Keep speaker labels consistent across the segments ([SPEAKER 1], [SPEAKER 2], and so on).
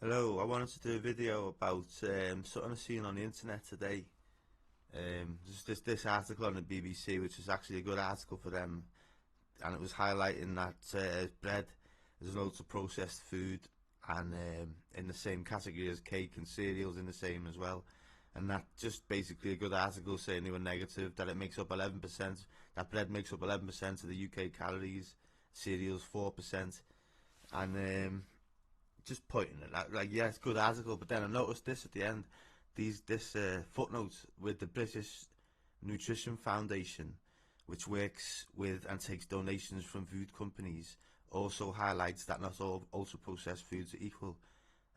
[SPEAKER 1] Hello, I wanted to do a video about something I've seen on the internet today. There's this article on the BBC, which is actually a good article for them, and it was highlighting that bread is loads of processed food, and in the same category as cake and cereals in the same as well. And that just basically a good article saying they were negative, that it makes up 11%, that bread makes up 11% of the UK calories, cereals 4%, and just pointing at that, like, yeah, it's a good article, but then I noticed this at the end, this footnote with the British Nutrition Foundation, which works with and takes donations from food companies, also highlights that not all ultra-processed foods are equal,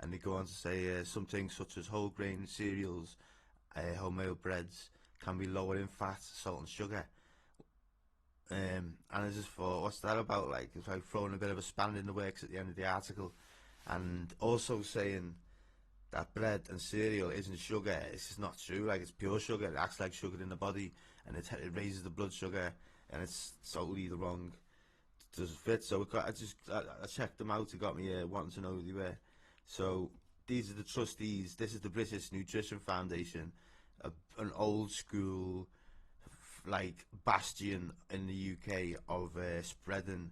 [SPEAKER 1] and they go on to say some things such as whole grain cereals, wholemeal breads can be lower in fat, salt and sugar. And I just thought, what's that about? Like, it's like throwing a bit of a spanner in the works at the end of the article, and also saying that bread and cereal isn't sugar. It's just not true. Like, it's pure sugar. It acts like sugar in the body, and it raises the blood sugar, and it's totally the wrong. It doesn't fit. So I checked them out. It got me wanting to know who they were. So these are the trustees. This is the British Nutrition Foundation, an old school like bastion in the UK of spreading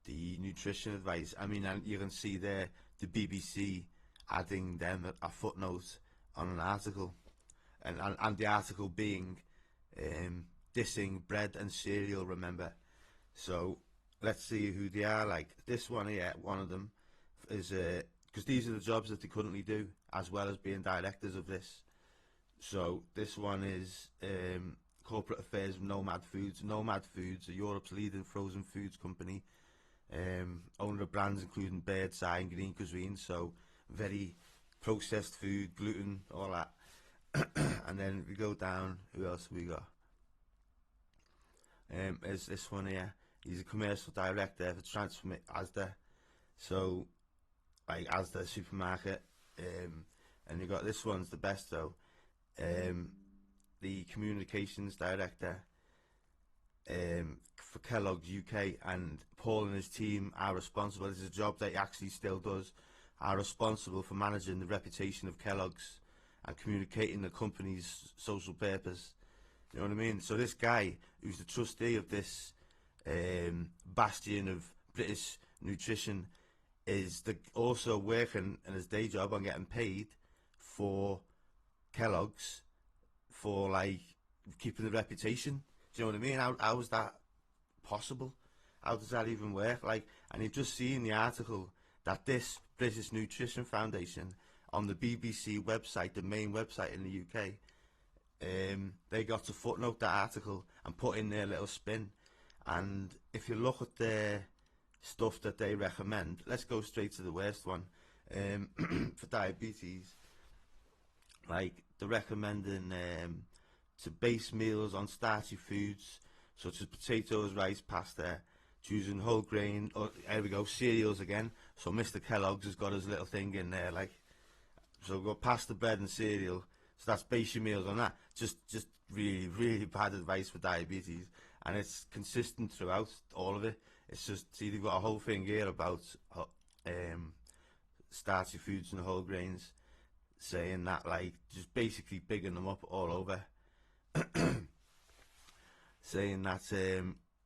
[SPEAKER 1] the nutrition advice. I mean, and you can see there the BBC adding them a footnote on an article, and the article being dissing bread and cereal. Remember, so let's see who they are. Like this one here, one of them is because these are the jobs that they currently do, as well as being directors of this. So this one is corporate affairs of Nomad Foods. Nomad Foods are Europe's leading frozen foods company. Owner of brands including Birdseye and Green Cuisine, so very processed food, gluten, all that. And then we go down, who else have we got? Is this one here. He's a commercial director for Transform Asda, so like Asda supermarket. And you got this one's the best though. The communications director for Kellogg's UK, and Paul and his team are responsible. This is a job that he actually still does. Are responsible for managing the reputation of Kellogg's and communicating the company's social purpose. You know what I mean? So this guy, who's the trustee of this bastion of British nutrition, is also working in his day job on getting paid for Kellogg's for like keeping the reputation. Do you know what I mean? How is that possible? How does that even work? Like, and you've just seen the article that this British Nutrition Foundation on the BBC website, the main website in the UK, they got to footnote that article and put in their little spin. And if you look at their stuff that they recommend, let's go straight to the worst one. For diabetes, like they're recommending to base meals on starchy foods such as potatoes, rice, pasta, choosing whole grain, or there we go, cereals again. So Mr. Kellogg's has got his little thing in there, like, so go pasta, bread and cereal. So that's base your meals on that. Just really, really bad advice for diabetes, and it's consistent throughout all of it. It's just, see, they've got a whole thing here about starchy foods and whole grains, saying that, like, just basically bigging them up all over. Saying that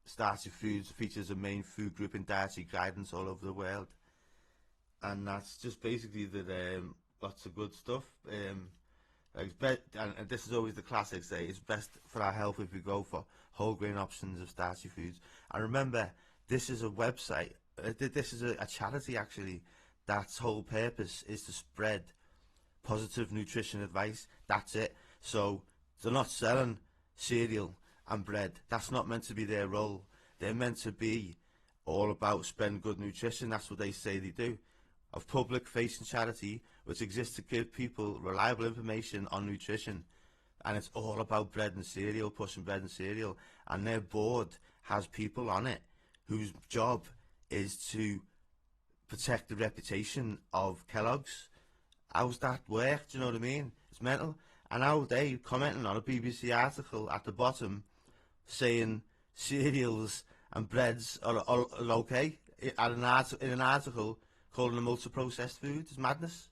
[SPEAKER 1] starchy foods features a main food group in dietary guidance all over the world, and that's just basically that lots of good stuff. Like and this is always the classics. Say it's best for our health if we go for whole grain options of starchy foods. And remember, this is a website. This is a charity actually. That's whole purpose is to spread positive nutrition advice. That's it. So they're not selling cereal and bread. That's not meant to be their role. They're meant to be all about spreading good nutrition. That's what they say they do. Of public facing charity which exists to give people reliable information on nutrition, and it's all about bread and cereal, pushing bread and cereal, and their board has people on it whose job is to protect the reputation of Kellogg's. How's that work? Do you know what I mean? It's mental. And how they commenting on a BBC article at the bottom saying cereals and breads are okay in an article calling them ultra processed food is madness.